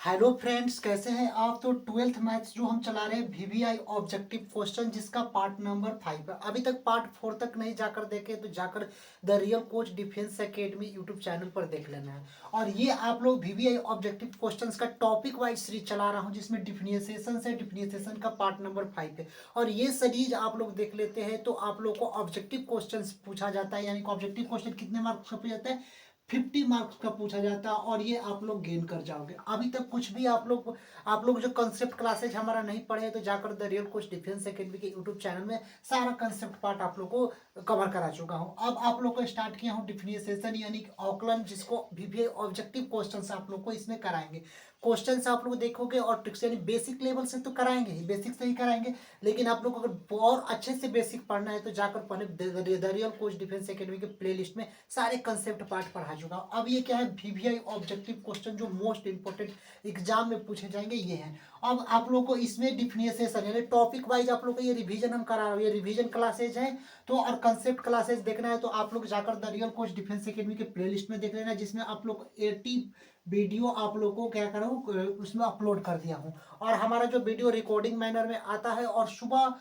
Hello friends, कैसे हैं आप। तो ट्वेल्थ मैथ्स जो हम चला रहे हैं वीवीआई ऑब्जेक्टिव क्वेश्चन, जिसका पार्ट नंबर 5 है। अभी तक पार्ट 4 तक नहीं जाकर देखे तो जाकर the real coach defence academy YouTube channel पर देख लेना है। और ये आप लोग वीवीआई ऑब्जेक्टिव क्वेश्चंस का टॉपिक वाइज सीरीज चला रहा हूँ, जिसमें डिफिनिएशन से डिफिनिएशन का पार्ट नंबर 5 है। और ये सीरीज आप लोग देख लेते हैं तो आप लोग को ऑब्जेक्टिव क्वेश्चन पूछा जाता है, यानी कि ऑब्जेक्टिव क्वेश्चन कितने मार्क्स का पूछा जाता है, 50 मार्क्स का पूछा जाता है। और ये आप लोग गेन कर जाओगे। अभी तक कुछ भी आप लोग जो कंसेप्ट क्लासेज हमारा नहीं पढ़े तो जाकर the real coach defence academy के यूट्यूब चैनल में सारा कंसेप्ट पार्ट आप लोग को कवर करा चुका हूँ। अब आप लोग को स्टार्ट किया हूँ डिफिनिएशन यानी कि आकलन, जिसको वीवीआई ऑब्जेक्टिव क्वेश्चन आप लोग को इसमें कराएंगे। क्वेश्चन आप लोग देखोगे और ट्रिक्स यानी बेसिक लेवल से तो कराएंगे ही, बेसिक से ही कराएंगे। लेकिन आप लोग को अगर और अच्छे से बेसिक पढ़ना है तो जाकर पहले the real coach defence academy के प्लेलिस्ट में सारे कंसेप्ट पार्ट पढ़ा चुका हूँ। अब ये क्या है, वीवीआई ऑब्जेक्टिव क्वेश्चन जो मोस्ट इंपोर्टेंट एग्जाम में पूछे जाएंगे ये हैं। अब आप लोग को इसमें डिफिनिएशन यानी टॉपिक वाइज आप लोग को ये रिवीजन हम करा रहे हैं, ये रिवीजन क्लासेज हैं। तो और कंसेप्ट क्लासेज देखना है तो आप लोग जाकर the real coach defence academy के प्लेलिस्ट में देख लेना, जिसमें आप लोग 80 वीडियो आप लोग को क्या करो उसमें अपलोड कर दिया हूँ। और हमारा जो वीडियो रिकॉर्डिंग मैनर में आता है, और सुबह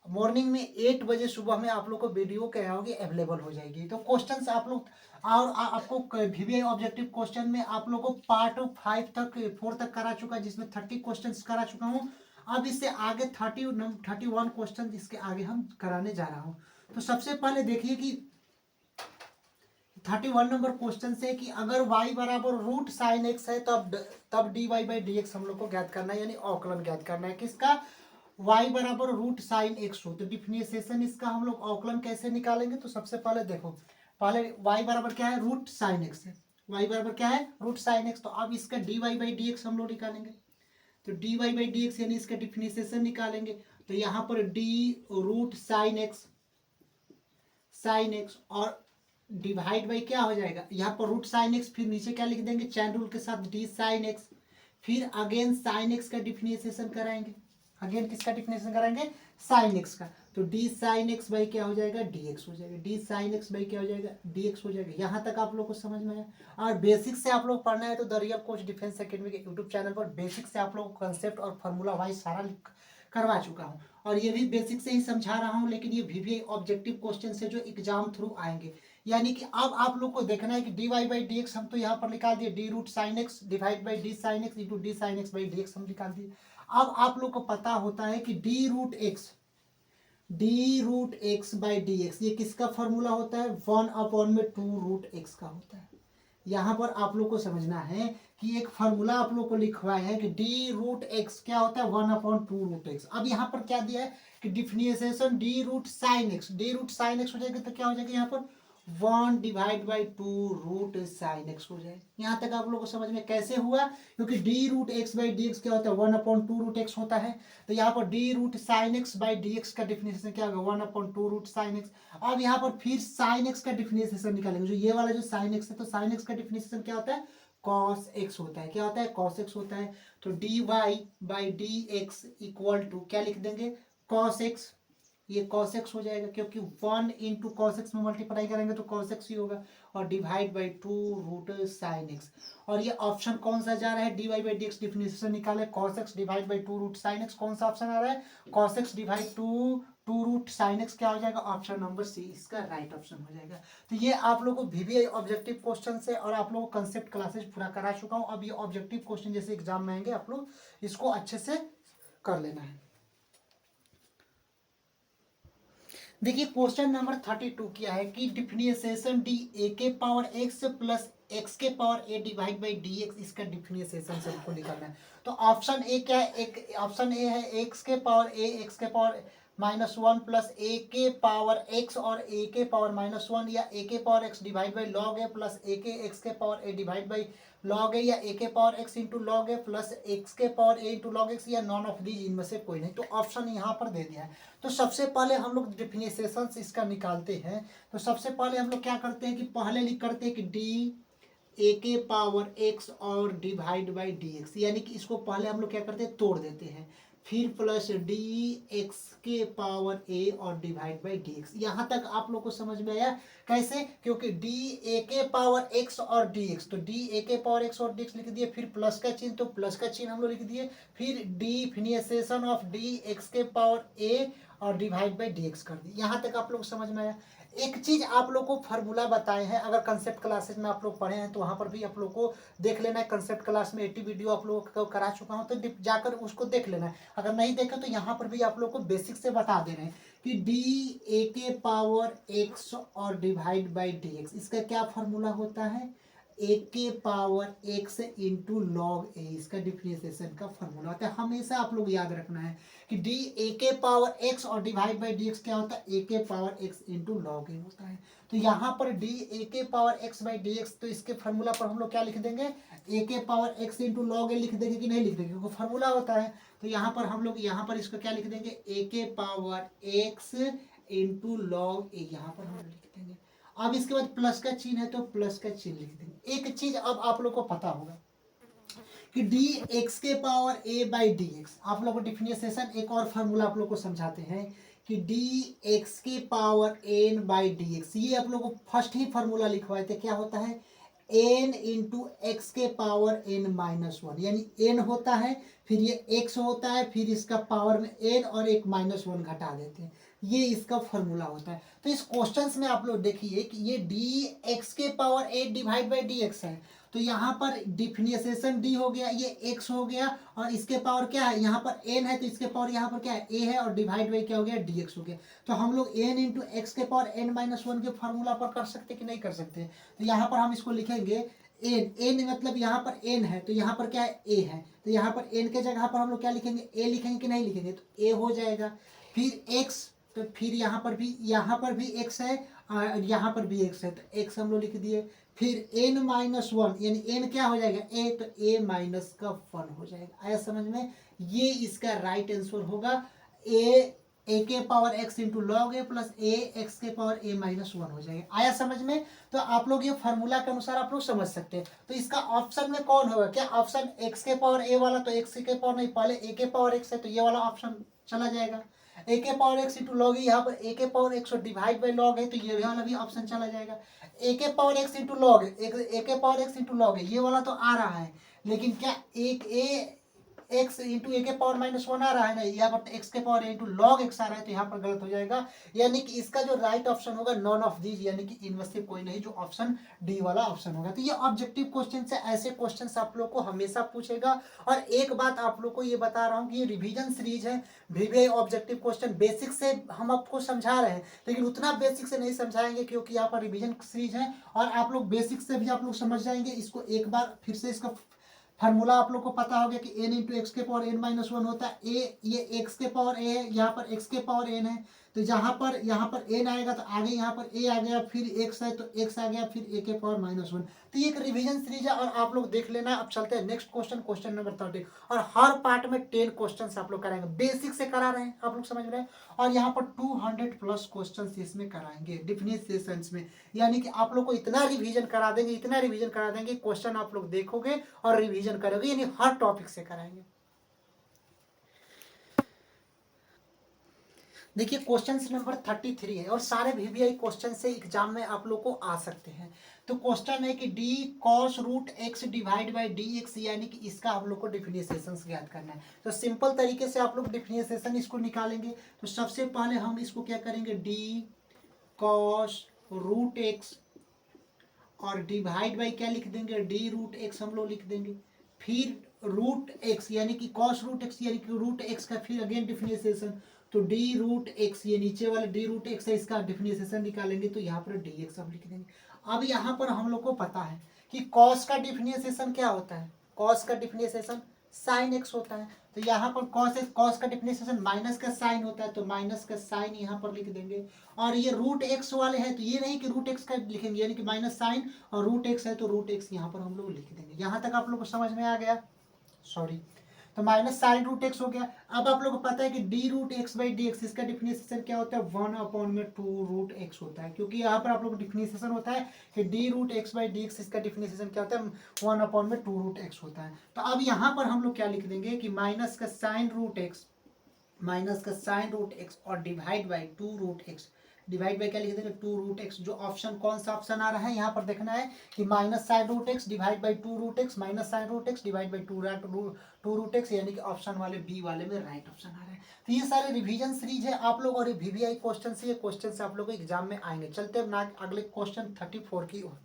मॉर्निंग में 8 बजे सुबह में आप लोग को वीडियो क्या होगी अवेलेबल हो जाएगी। तो क्वेश्चंस आप लोग और आपको वीवीआई ऑब्जेक्टिव क्वेश्चन में आप लोग को पार्ट 5 तक 4 तक करा चुका, जिसमें 30 क्वेश्चंस करा चुका हूँ। अब इससे आगे 31 क्वेश्चन इसके आगे हम कराने जा रहा हूँ। तो सबसे पहले देखिए कि 31 नंबर क्वेश्चन से कि अगर y बराबर रूट साइन एक्स है तब d y by d x हम लोग को ज्ञात करना है, यानी अवकलन ज्ञात करना है किसका, y बराबर रूट साइन एक्स हो। तो डिफिनिएशन इसका हम लोग अवकलन कैसे निकालेंगे। तो सबसे पहले देखो, पहले y बराबर क्या है, रूट साइन एक्स है। y बराबर क्या है, रूट साइन एक्स। तो अब इसका d y by d x हम लोग निकालेंगे। तो d y by d x यानी इसका डिफिनिएशन निकालेंगे। तो यहाँ पर डी रूट साइन एक्स और डिवाइड बाई क्या हो जाएगा, यहाँ पर रूट साइन एक्स, फिर नीचे क्या लिख देंगे चैन रूल के साथ डी साइन एक्स। फिर अगेन साइन एक्स का डिफिनिएशन कराएंगे। अगेन किसका डिफिनेशन कराएंगे, साइन एक्स का। तो डी साइन एक्स बाई क्या हो जाएगा, डी एक्स हो जाएगा। डी साइन एक्स बाई क्या हो जाएगा, डी एक्स हो जाएगा। यहाँ तक आप लोग को समझ में आया। और बेसिक से आप लोग पढ़ना है तो the real coach defence academy के यूट्यूब चैनल पर बेसिक से आप लोग कंसेप्ट और फार्मूला वाइज सारा करवा चुका हूँ। और ये भी बेसिक से ही समझा रहा हूँ, लेकिन ये वीवीआई ऑब्जेक्टिव क्वेश्चन से जो एग्जाम थ्रू आएंगे। यानी कि अब आप लोग को देखना है कि d y by d x हम तो यहाँ पर निकाल दिए, d root sine x divide by d sine x into d sine x by d x हम निकाल दिए। अब आप लोग को पता होता है कि d root x by d x ये किसका फॉर्मूला होता है, 1 में 2 रूट एक्स का होता है। यहाँ पर आप लोग को समझना है कि एक फॉर्मूला आप लोग को लिखवाया है कि डी रूट एक्स क्या होता है, 1/2 रूट एक्स। अब यहाँ पर क्या दिया है कि डिफिनिएशन डी रूट साइन एक्स हो जाएगा। तो क्या हो जाएगा यहाँ पर 1/2 रूट साइन एक्स हो जाएगा। यहाँ तक आप लोगों को समझ में कैसे हुआ, क्योंकि d root x by d x क्या होता है, 1/2 रूट एक्स होता है। तो यहाँ पर d root sine x by d x का डिफिनेशन क्या होगा, 1/2 रूट साइन एक्स। अब यहाँ पर फिर साइन एक्स का डिफिनेशन निकालेंगे, जो ये वाला जो साइन एक्स है, तो साइन एक्स का डिफिनेशन क्या होता है, कॉस एक्स होता है। क्या होता है, कॉस एक्स होता है। तो d y by d x equal to क्या लिख देंगे, कॉस एक्स। ये cos x हो जाएगा, क्योंकि 1 इंटू कॉस एक्स में मल्टीप्लाई करेंगे तो cos x ही होगा। और divide by 2 root sine x. और ये ऑप्शन कौन सा जा रहा है, d y by d x differentiation निकाले, cos x divide by 2 root sine x. कौन सा ऑप्शन आ रहा है, cos x divide 2 root sine x. क्या हो जाएगा, ऑप्शन नंबर सी इसका राइट ऑप्शन हो जाएगा। तो ये आप लोगों को वीवीआई ऑब्जेक्टिव क्वेश्चन से और आप लोगों को कंसेप्ट क्लासेज पूरा करा चुका हूँ। अब ये ऑब्जेक्टिव क्वेश्चन जैसे एग्जाम में आएंगे आप लोग इसको अच्छे से कर लेना है। देखिए क्वेश्चन नंबर 32 क्या है कि डिफिनिएशन डी ए के पावर एक्स प्लस एक्स के power a divide by d x, इसका डिफिनिएशन से हमको निकालना है। तो ऑप्शन ए क्या है, एक ऑप्शन ए है एक्स के पावर ए एक्स के पावर -1 प्लस ए के पावर एक्स और ए के पावर -1, या ए के power x divide by log a plus a के एक्स के power a divide by log a, या ए के power x into log a plus x के power a into log x, या नॉन ऑफ दीज इनमें से कोई नहीं। तो ऑप्शन यहाँ पर दे दिया है। तो सबसे पहले हम लोग डिफिनेशन इसका निकालते हैं। तो सबसे पहले हम लोग क्या करते हैं कि पहले लिख करते हैं कि डी ए के पावर एक्स और डिवाइड बाई डी एक्स, यानी कि इसको पहले हम लोग क्या करते हैं, तोड़ देते हैं। फिर प्लस डी एक्स के पावर ए और डिवाइड बाई डी एक्स। यहाँ तक आप लोग को समझ में आया? कैसे? क्योंकि डी ए के पावर एक्स और डी एक्स, तो डी ए के पावर एक्स और डी एक्स लिख दिए, फिर प्लस का चिन्ह, तो प्लस का चिन्ह हम लोग लिख दिए, फिर डिफिनिएशन ऑफ डी एक्स के पावर ए और डिवाइड बाई डी एक्स कर दी। यहाँ तक आप लोग समझ में आया? एक चीज आप लोग को फार्मूला बताए हैं, अगर कंसेप्ट क्लासेस में आप लोग पढ़े हैं तो वहाँ पर भी आप लोग को देख लेना है। कंसेप्ट क्लास में 80 वीडियो आप लोगों को करा चुका हूँ, तो जाकर उसको देख लेना है। अगर नहीं देखे तो यहाँ पर भी आप लोग को बेसिक से बता दे रहे हैं कि डी ए के पावर एक्स और डिवाइड बाई डी एक्स, इसका क्या फार्मूला होता है? ए के पावर एक्स इंटू लॉग ए, इसका डिफरेंशिएशन का फॉर्मूला होता है। हमेशा आप लोग याद रखना है कि डी ए के पावर एक्स और डिवाइड बाई डी एक्स क्या होता है? ए के पावर एक्स इंटू लॉग ए होता है। तो यहाँ पर डी ए के power x by d x, तो इसके फार्मूला पर हम लोग क्या लिख देंगे? ए के पावर एक्स इंटू लॉग ए लिख देंगे कि नहीं लिख देंगे? क्योंकि फार्मूला होता है। तो यहाँ पर हम लोग यहाँ पर इसको क्या लिख देंगे? ए के पावर एक्स इंटू लॉग ए, यहाँ पर हम लिख देंगे। अब इसके बाद प्लस का चिन्ह है तो प्लस का चिन्ह लिख देंगे। एक चीज अब आप लोग को पता होगा कि डी एक्स के power A by d x, आप लोग को डिफिनेशन एक और फार्मूला आप लोग को समझाते हैं कि डी एक्स के power n by d x, ये आप लोग को फर्स्ट ही फार्मूला लिखवाए थे। क्या होता है? एन इंटू एक्स के पावर एन माइनस वन, यानी एन होता है, फिर ये एक्स होता है, फिर इसका पावर में एन और एक माइनस वन घटा देते हैं, ये इसका फॉर्मूला होता है। तो इस क्वेश्चंस में आप लोग देखिए कि ये डी एक्स के power a divide by d x है, तो यहाँ पर डिफिनिएशन डी हो गया, ये एक्स हो गया, और इसके पावर क्या है? यहाँ पर एन है, तो इसके पावर यहाँ पर क्या है? ए है, और डिवाइड बाई क्या हो गया? डी एक्स हो गया। तो हम लोग एन इंटू एक्स के पावर एन माइनस वन के फार्मूला पर कर सकते कि नहीं कर सकते? तो यहाँ पर हम इसको लिखेंगे एन, एन मतलब यहाँ पर एन है, तो यहाँ पर क्या है? ए है, तो यहाँ पर एन के जगह पर हम लोग क्या लिखेंगे? ए लिखेंगे कि नहीं लिखेंगे? तो ए हो जाएगा। फिर एक्स, तो फिर यहाँ पर भी एक्स है और यहाँ पर भी एक्स है, तो एक्स हम लोग लिख दिए। फिर एन माइनस वन, यानी एन क्या हो जाएगा? ए, तो ए माइनस का वन हो जाएगा। आया समझ में? ये इसका राइट आंसर होगा। ए के power x into log a plus A x के पावर ए माइनस वन हो जाएगा। आया समझ में? तो आप लोग ये फार्मूला के अनुसार आप लोग समझ सकते हैं। तो इसका ऑप्शन में कौन होगा? क्या ऑप्शन एक्स के पावर ए वाला? तो एक्स के पावर नहीं, पहले ए के पावर एक्स है, तो ये वाला ऑप्शन चला जाएगा। ए के पावर एक्स इंटू लॉग, यहाँ पर ए के पावर एक्स और डिवाइड बाई लॉग है, तो ये वाला भी ऑप्शन चला जाएगा। ए के पावर एक्स इंटू लॉग, ए के पावर एक्स इंटू लॉग है, ये वाला तो आ रहा है, लेकिन क्या एक ए एक्स इंटू ए के पावर माइनस वन आ रहा है ना, यहाँ पर एक्स के पावर इंटू लॉग एक्स आ रहा है, तो यहाँ पर गलत हो जाएगा। यानी कि इसका जो राइट ऑप्शन होगा नॉन ऑफ दीज, यानी कि इनमें से कोई नहीं, जो ऑप्शन डी वाला ऑप्शन होगा। तो ये ऑब्जेक्टिव क्वेश्चन से ऐसे क्वेश्चन आप लोग को हमेशा पूछेगा। और एक बात आप लोग को ये बता रहा हूँ कि ये रिविजन सीरीज है, वीवीआई ऑब्जेक्टिव क्वेश्चन बेसिक से हम आपको समझा रहे हैं, लेकिन उतना बेसिक से नहीं समझाएंगे क्योंकि यहाँ पर रिविजन सीरीज है, और आप लोग बेसिक से भी आप लोग समझ जाएंगे। इसको एक बार फिर से इसका फार्मूला आप लोग को पता हो गया कि एन इंटू एक्स के पावर एन माइनस वन होता है। ए, ये एक्स के पावर ए है, यहाँ पर एक्स के पावर एन है, तो यहाँ पर एन आएगा तो आगे यहाँ पर ए आ गया, फिर एक्स है तो एक्स आ गया, फिर ए के पावर माइनस वन। तो ये एक रिवीजन सीरीज है, और आप लोग देख लेना। अब चलते हैं नेक्स्ट क्वेश्चन, क्वेश्चन नंबर 30। और हर पार्ट में 10 क्वेश्चन आप लोग कराएंगे, बेसिक से करा रहे हैं, आप लोग समझ रहे हैं। और यहाँ पर 200+ क्वेश्चन इसमें कराएंगे डिफिनेशंस में, यानी कि आप लोग को इतना रिवीजन करा देंगे, इतना रिवीजन करा देंगे, क्वेश्चन आप लोग देखोगे और रिवीजन करोगे, यानी हर टॉपिक से कराएंगे। देखिए क्वेश्चन नंबर 33 है, और सारे वीवीआई क्वेश्चन से एग्जाम में आप लोग को आ सकते हैं। तो क्वेश्चन है कि d cos root x divide by d x, यानी कि इसका आप लोग को डिफिनेशन ज्ञात करना है। तो सिंपल तरीके से आप लोग डिफिनेशन इसको निकालेंगे। तो सबसे पहले हम इसको क्या करेंगे? डी कॉस रूट एक्स और डिवाइड बाई क्या लिख देंगे? डी रूट एक्स हम लोग लिख देंगे। फिर रूट एक्स यानी कि कॉस रूट एक्स यानी कि रूट एक्स का फिर अगेन डिफिनेशन, तो डी रूट एक्स, ये नीचे वाला डी रूट एक्स है, इसका डिफिनेशन निकालेंगे, तो यहाँ पर डी एक्स हम लिख देंगे। अब यहाँ पर हम लोग को पता है कि कॉस का डिफिनेशन क्या होता है? कॉस का डिफिनेशन साइन एक्स होता है। तो यहाँ पर कॉस का डिफिनेशन माइनस का साइन होता है, तो माइनस का साइन यहाँ पर लिख देंगे। और ये रूट एक्स वाले हैं, तो ये नहीं कि रूट एक्स का लिखेंगे, यानी कि माइनस साइन और रूट एक्स है, तो रूट एक्स यहाँ पर हम लोग लिख देंगे। यहाँ तक आप लोग को समझ में आ गया? सॉरी, तो माइनस साइन रूट एक्स हो गया। अब आप लोग को पता है कि d root x by d x, इसका डिफिनेशन क्या होता है? 1/2 रूट एक्स होता है, क्योंकि यहाँ पर आप लोग डिफिनेशन होता है कि d root x by d x, इसका डिफिनेशन क्या होता है? 1/2 रूट एक्स होता है। तो अब यहाँ पर हम लोग क्या लिख देंगे कि माइनस का साइन रूट एक्स माइनस का साइन रूट एक्स और divide by two root x, divide by क्या लिख देंगे टू रूट एक्स। जो ऑप्शन कौन सा ऑप्शन आ रहा है यहाँ पर देखना है कि minus sine root x divide by two root x, minus sine root x divide by two root x, यानी कि ऑप्शन वाले बी वाले में राइट ऑप्शन आ रहा है। तो ये सारे रिवीजन सीरीज है आप लोग, और ये वीवीआई क्वेश्चन से ये क्वेश्चन से आप लोग एग्जाम में आएंगे। चलते हैं ना अगले क्वेश्चन 34 की ओर।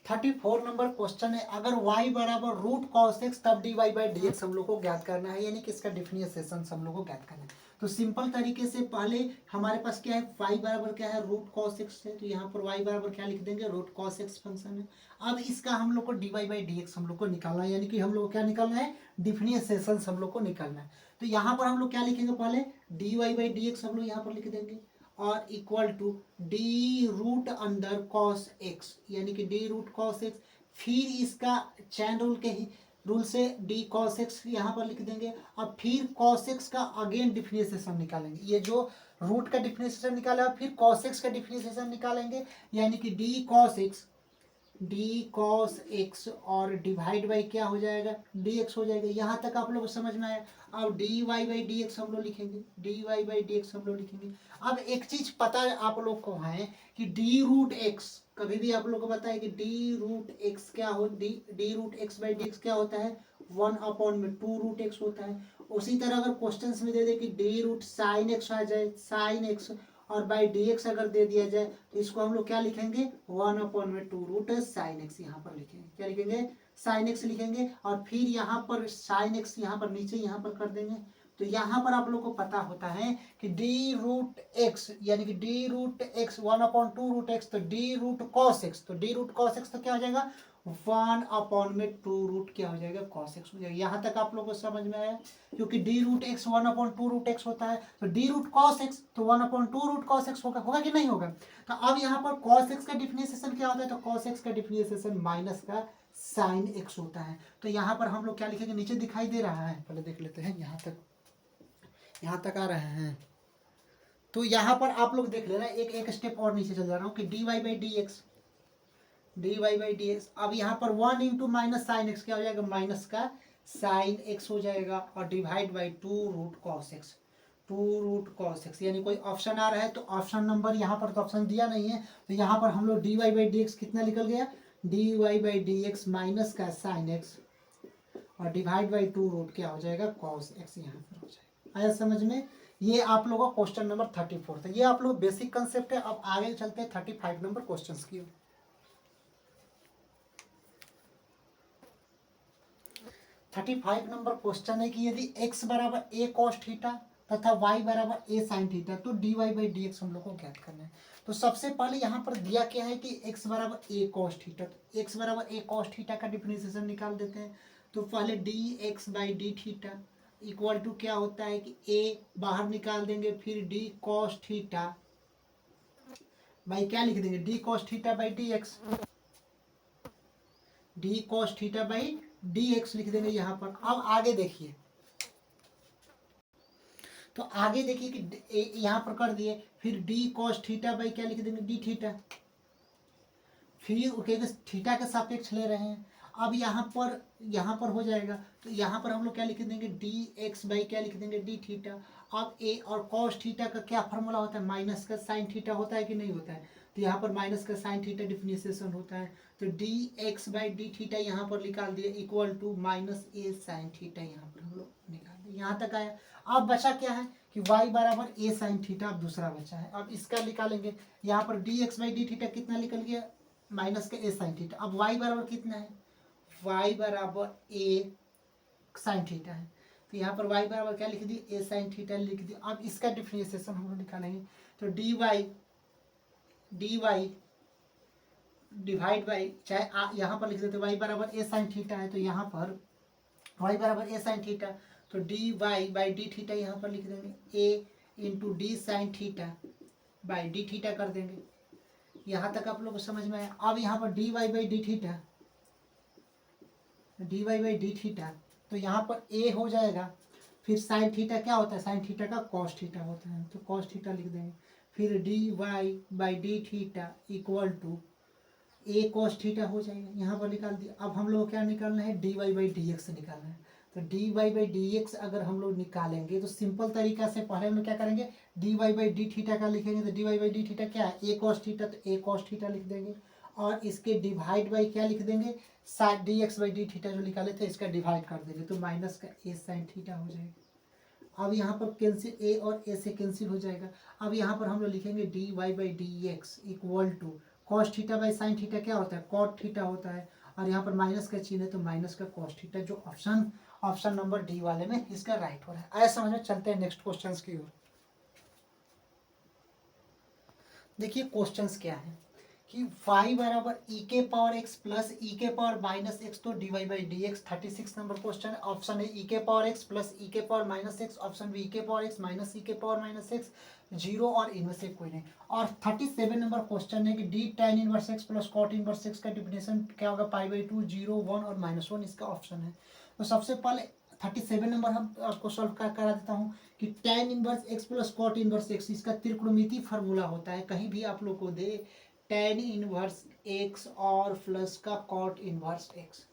34 नंबर क्वेश्चन है, अगर y बराबर रूट कॉस एक्स तब d y by d x हम लोग को ज्ञात करना है, यानी कि इसका डिफरेंशिएशन हम लोग को ज्ञात करना है। तो सिंपल तरीके से पहले हमारे पास क्या है, y बराबर क्या है रूट कॉस एक्स है, तो यहाँ पर y बराबर क्या लिख देंगे रूट कॉस एक्स फंक्शन है। अब इसका हम लोग को d y by d x हम लोग को निकालना है, यानी कि हम लोग को क्या निकालना है डिफरेंशिएशन हम लोग को निकालना है। तो यहाँ पर हम लोग क्या लिखेंगे, पहले d y by d x हम लोग यहाँ पर लिख देंगे और equal to d root under cos x, यानी कि डी रूट कॉस एक्स, फिर इसका चैन रूल के ही रूल से डी कॉस एक्स यहाँ पर लिख देंगे। अब फिर कॉस एक्स का अगेन डिफरेंशिएशन निकालेंगे, ये जो रूट का डिफरेंशिएशन निकाला फिर कॉस एक्स का डिफरेंशिएशन निकालेंगे, यानी कि d cos x, D cos x और डिवाइड बाई क्या हो जाएगा डी एक्स हो जाएगा। यहाँ तक आप लोग को समझ में आया। अब d y by d x हम लोग लिखेंगे, d y by d x हम लोग लिखेंगे। अब एक चीज पता है आप लोग को है कि डी रूट एक्स, कभी भी आप लोग को पता है कि डी रूट एक्स क्या हो, d root x by d x क्या होता है 1 में टू रूट एक्स होता है। उसी तरह अगर क्वेश्चन में दे दे कि डी रूट साइन एक्स आ जाए, साइन एक्स और बाई डी एक्स अगर दे दिया जाए तो इसको हम लोग क्या लिखेंगे 1 में टू रूट साइन एक्स, यहाँ पर लिखेंगे क्या लिखेंगे साइन एक्स लिखेंगे, और फिर यहाँ पर साइन एक्स यहाँ पर नीचे यहाँ पर कर देंगे। तो यहाँ पर आप लोग को पता होता है कि डी रूट एक्स, यानी कि d root x 1/2 root x, तो डी रूट कॉस एक्स, तो डी रूट कॉस एक्स तो क्या हो जाएगा 1 में टू रूट क्या हो जाएगा कॉस एक्स हो जाएगा। यहाँ तक आप लोग को समझ में आया, क्योंकि d root x 1/2 root x होता है, तो डी रूट कॉस एक्स तो 1/2 रूट कॉस एक्स होगा, होगा कि नहीं होगा। तो अब यहाँ पर कॉस एक्स का डिफरेंशिएशन क्या होता है, तो कॉस एक्स का डिफरेंशिएशन माइनस का साइन एक्स होता है। तो यहाँ पर हम लोग क्या लिखेंगे, नीचे दिखाई दे रहा है, पहले देख लेते हैं यहाँ तक आ रहे हैं। तो यहाँ पर आप लोग देख लेना, एक एक स्टेप और नीचे चल जा रहा हूँ कि d y by d x, d y by d x. अब यहाँ पर 1 इंटू माइनस साइन एक्स क्या हो जाएगा माइनस का साइन एक्स हो जाएगा, और divide by two root cos x, two root cos x, यानी कोई ऑप्शन आ रहा है तो ऑप्शन नंबर यहाँ पर तो ऑप्शन दिया नहीं है, तो यहाँ पर हम लोग d y by d x कितना निकल गया d y by d x minus का साइन एक्स और डिवाइड बाई टू रूट क्या हो जाएगा कॉस एक्स, यहाँ पर हो जाएगा। आया समझ में। ये आप लोगों का क्वेश्चन नंबर 34 था। ये आप लोग बेसिक कंसेप्ट है। अब आगे चलते हैं 35 नंबर क्वेश्चन की। 35 नंबर क्वेश्चन है कि यदि x बराबर ए कॉस थीटा तथा y बराबर ए साइन थीटा तो d y by d x हम लोग को ज्ञात करना है। तो सबसे पहले यहाँ पर दिया क्या है कि x बराबर ए कॉस थीटा, तो x बराबर ए कॉस थीटा का डिफरेंशिएशन निकाल देते हैं। तो पहले d x by d theta equal to क्या होता है कि a बाहर निकाल देंगे, फिर डी कॉस थीटा बाई क्या लिख देंगे D cos theta by d x, D cos theta by d x लिख देंगे यहाँ पर। अब आगे देखिए, तो आगे देखिए कि यहाँ पर कर दिए, फिर डी कॉस थीटा बाई क्या लिख देंगे डी थीटा, फिर थीटा के सापेक्ष ले रहे हैं। अब यहाँ पर हो जाएगा, तो यहाँ पर हम लोग क्या लिख देंगे डी एक्स बाई क्या लिख देंगे डी थीटा। अब ए और कॉस थीटा का क्या फॉर्मूला होता है माइनस का साइन थीटा होता है कि नहीं होता है, तो यहाँ पर माइनस का साइन थीटा डिफरेंशिएशन होता है। तो d x by d theta यहाँ पर निकाल दिया equal to minus a sine theta, यहाँ पर हम लोग निकाल दिए। यहाँ तक आया। अब बचा क्या है कि y बराबर ए साइन थीटा, अब दूसरा बचा है। अब इसका निकालेंगे, यहाँ पर D x by d theta कितना निकल गया माइनस का ए साइन थीटा। अब y बराबर कितना है y बराबर ए साइन थीटा है, तो यहाँ पर y बराबर क्या लिख दी ए साइन थीटा लिख दी। अब इसका डिफरेंशिएशन हम लोग निकालेंगे, तो डी वाई डिवाइड बाई चाहे यहाँ पर लिख देते y बराबर ए साइन थीटा है, तो यहाँ पर y बराबर ए साइन थीटा, तो d y by d theta यहाँ पर लिख देंगे a into d sine theta by d theta कर देंगे। यहाँ तक आप लोग को समझ में आया। अब यहाँ पर d y by d theta, d y by d theta, तो यहाँ पर ए हो जाएगा, फिर साइन थीटा क्या होता है साइन थीटा का कॉस थीटा होता है, तो कॉस थीटा लिख देंगे। फिर d y by d theta equal to a cos theta हो जाएगा, यहाँ पर निकाल दिया। अब हम लोग क्या निकालना है d y by d x निकालना है, तो d y by d x अगर हम लोग निकालेंगे तो सिंपल तरीका से पहले हम लोग क्या करेंगे, d y by d theta का लिखेंगे। तो d y by d theta क्या है, ए कॉस थीटा, तो ए कॉस थीटा लिख देंगे। और इसके डिवाइड बाई क्या लिख देंगे, sine d x by d theta जो निकाले थे इसका डिवाइड कर देंगे, तो माइनस का ए साइन थीटा हो जाएगा। अब यहाँ पर कैंसिल, ए और ए से कैंसिल हो जाएगा। अब यहाँ पर हम लोग लिखेंगे d y by d x equal to cos theta by sine theta क्या होता है, कॉट थीटा होता है। और यहाँ पर माइनस का चिन्ह है तो माइनस का कॉस थीटा, जो ऑप्शन नंबर डी वाले में इसका राइट हो रहा है। आया समझ में, चलते हैं नेक्स्ट क्वेश्चंस की ओर। देखिए क्वेश्चंस क्या है कि y बराबर ई के पावर एक्स प्लस ई के पावर माइनस एक्स, तो d y by d x. 36 number question है। ऑप्शन है ई के पावर एक्स प्लस ई के power minus x, option b e के पावर एक्स माइनस ई के पावर माइनस एक्स, जीरो और इनमें से कोई नहीं। और 37 नंबर क्वेश्चन है कि d tan inverse x plus cot inverse x का डिफिनेशन क्या होगा, पाई बाई टू, 0, 1 और -1 इसका ऑप्शन है। तो सबसे पहले 37 नंबर हम आपको सॉल्व करा देता हूँ कि tan inverse x plus cot inverse x, इसका त्रिकोणमिति फार्मूला होता है। कहीं भी आप लोग को दे टेन इनवर्स एक्स और प्लस का कॉट इनवर्स एक्स,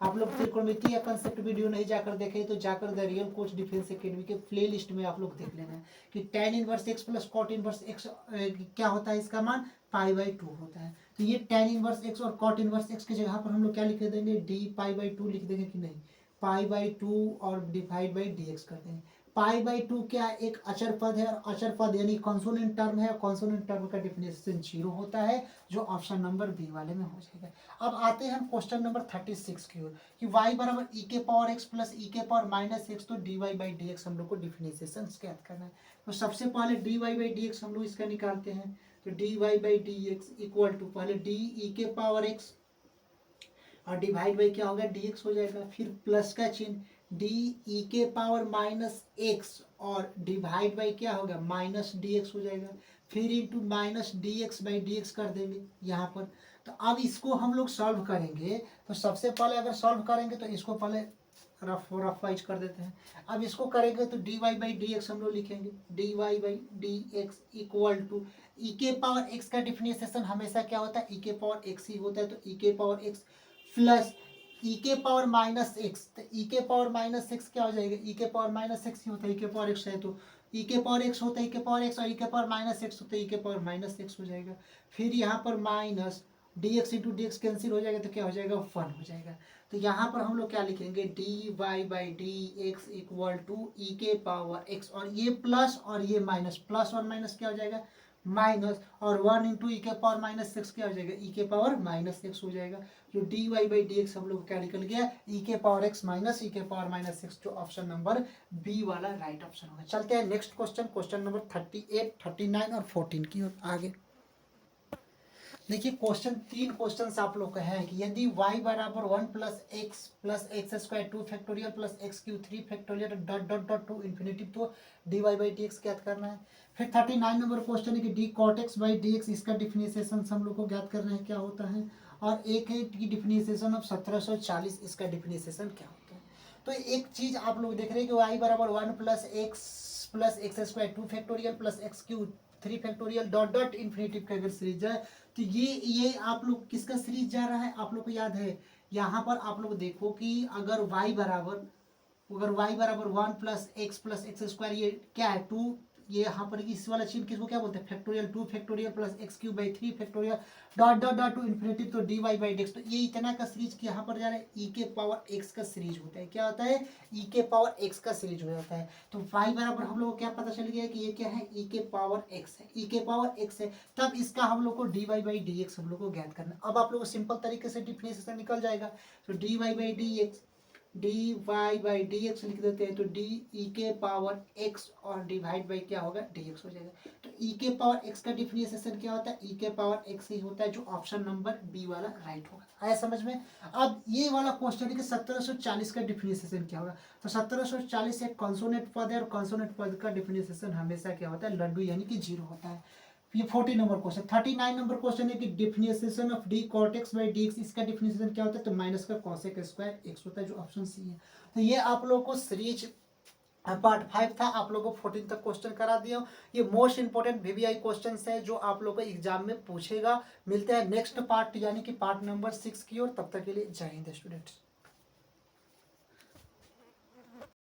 आप लोग त्रिकोणमिति या कंसेप्ट वीडियो नहीं जाकर देखे तो जाकर the real coach defence academy के प्ले लिस्ट में आप लोग देख लेना कि tan inverse x plus cot inverse x क्या होता है, इसका मान पाई बाई टू होता है। तो ये टेन इनवर्स एक्स और कॉट इनवर्स एक्स की जगह पर हम लोग क्या लिख देंगे, डी पाई बाई टू लिख देंगे कि नहीं, पाई बाई टू और डिवाइड बाई डी एक्स कर देंगे। पाई बाई टू क्या एक अचर पद है, और अचर पद यानी कॉन्सोनेंट टर्म है, और कॉन्सोनेंट टर्म का डिफिनेशन 0 होता है, जो ऑप्शन नंबर बी वाले में हो जाएगा। अब आते हैं हम क्वेश्चन नंबर 36 की ओर कि y बराबर ई के पावर एक्स प्लस ई के पावर माइनस एक्स, तो d y by d x हम लोग को डिफिनेशन ज्ञात करना है। तो सबसे पहले d y by d x हम लोग इसका निकालते हैं। तो d y by d x equal to पहले डी ई के पावर एक्स और डिवाइड बाई क्या होगा, डी एक्स हो जाएगा। फिर प्लस का चिन्ह डी ई के पावर माइनस एक्स और डिवाइड बाई क्या होगा, माइनस डी एक्स हो जाएगा। फिर into minus D x by d x कर देंगे यहाँ पर। तो अब इसको हम लोग सॉल्व करेंगे। तो सबसे पहले अगर सॉल्व करेंगे तो इसको पहले रफ वाइज कर देते हैं। अब इसको करेंगे तो d y by d x हम लोग लिखेंगे, d y by d x equal to e के पावर एक्स का डिफिनेशन हमेशा क्या होता है, ई के पावर एक्स ही होता है। तो ई के पावर एक्स प्लस ई के पावर माइनस एक्स, तो ई के पावर माइनस एक्स क्या हो जाएगा, ई के पावर माइनस एक्स ही होता है, ई के पावर एक्स है तो ई के पावर एक्स होता है, ई के पावर एक्स, और ई के पावर माइनस एक्स होता है, ई के पावर माइनस एक्स हो जाएगा। फिर यहाँ पर minus D x into D x cancel हो जाएगा, तो क्या हो जाएगा, 1 हो जाएगा। तो यहाँ पर हम लोग क्या लिखेंगे, d y by d x equal to e के पावर एक्स, और ये प्लस और ये माइनस, प्लस और माइनस क्या हो जाएगा, माइनस, और 1 इंटू ई के पावर माइनस एक्स क्या हो जाएगा, ई के पावर माइनस एक्स हो जाएगा। जो d y by d x हम लोग क्या निकल गया, ई के पावर एक्स माइनस ई के पावर माइनस एक्स, जो ऑप्शन नंबर बी वाला राइट ऑप्शन होगा। चलते हैं नेक्स्ट क्वेश्चन, क्वेश्चन नंबर 38, 39 और 14 की ओर आगे। देखिए तीन क्वेश्चन आप लोग का है कि यदि y बराबर 1 plus x square 2 factorial plus x cube 3 factorial dot dot dot to infinity, तो d y by d x ज्ञात करना है। फिर 39 नंबर क्वेश्चन है कि d cot x by d x, इसका डिफिनेशन हम लोग को ज्ञात करना है क्या होता है। और एक है की डिफिनेशन ऑफ 1740, इसका डिफिनेशन क्या होता है। तो एक चीज आप लोग देख रहे हैं कि y बराबर 1 plus x square 2 factorial plus x cube 3 factorial dot dot infinity का अगर सीरीज जाए तो ये आप लोग किसका सीरीज जा रहा है, आप लोग को याद है। यहाँ पर आप लोग देखो कि अगर y बराबर 1 प्लस एक्स स्क्वायर, ये क्या है 2, ये यहाँ पर इस वाला चिन्ह किसको क्या बोलते हैं, factorial 2 factorial plus x cube by 3 factorial dot dot dot to infinity, तो d y by d x. तो ये इतना का सीरीज की यहाँ पर जा रहा है, ई के पावर एक्स का सीरीज होता है। क्या होता है, ई के पावर एक्स का सीरीज हो जाता है। तो y बराबर हम लोग को क्या पता चल गया कि ये क्या है, ई के पावर एक्स है, ई के पावर एक्स है। तब इसका हम लोग को d y by d x हम लोग को ज्ञात करना। अब आप लोग को सिंपल तरीके से डिफिनेशन निकल जाएगा। तो d y by d x, d y by d x लिख देते हैं, तो डी ई के पावर एक्स और डिवाइड बाई क्या होगा, डी एक्स हो जाएगा। तो ई के पावर एक्स का डिफिनेशन क्या होता है, ई के पावर एक्स ही होता है, जो ऑप्शन नंबर बी वाला राइट होगा। आया समझ में। अब ये वाला क्वेश्चन है कि 1740 का डिफिनेशन क्या होगा। तो 1740 एक कॉन्सोनेंट पद है, और कॉन्सोनेंट पद का डिफिनेशन हमेशा क्या होता है, लड्डू यानी कि 0 होता है। ये 40 नंबर क्वेश्चन। 39 नंबर क्वेश्चन है कि definition of d cot x by d x, इसका डिफिनेशन क्या होता है, तो माइनस का कॉसेक स्क्वायर एक्स होता है, जो ऑप्शन सी है। तो ये आप लोगों को सीरीज पार्ट 5 था, आप लोगों को 14 तक क्वेश्चन करा दिया। ये मोस्ट इंपोर्टेंट वीवीआई क्वेश्चन है जो आप लोगों को एग्जाम में पूछेगा। मिलते हैं नेक्स्ट पार्ट यानी कि पार्ट नंबर 6 की ओर। तब तक के लिए जय हिंद स्टूडेंट्स।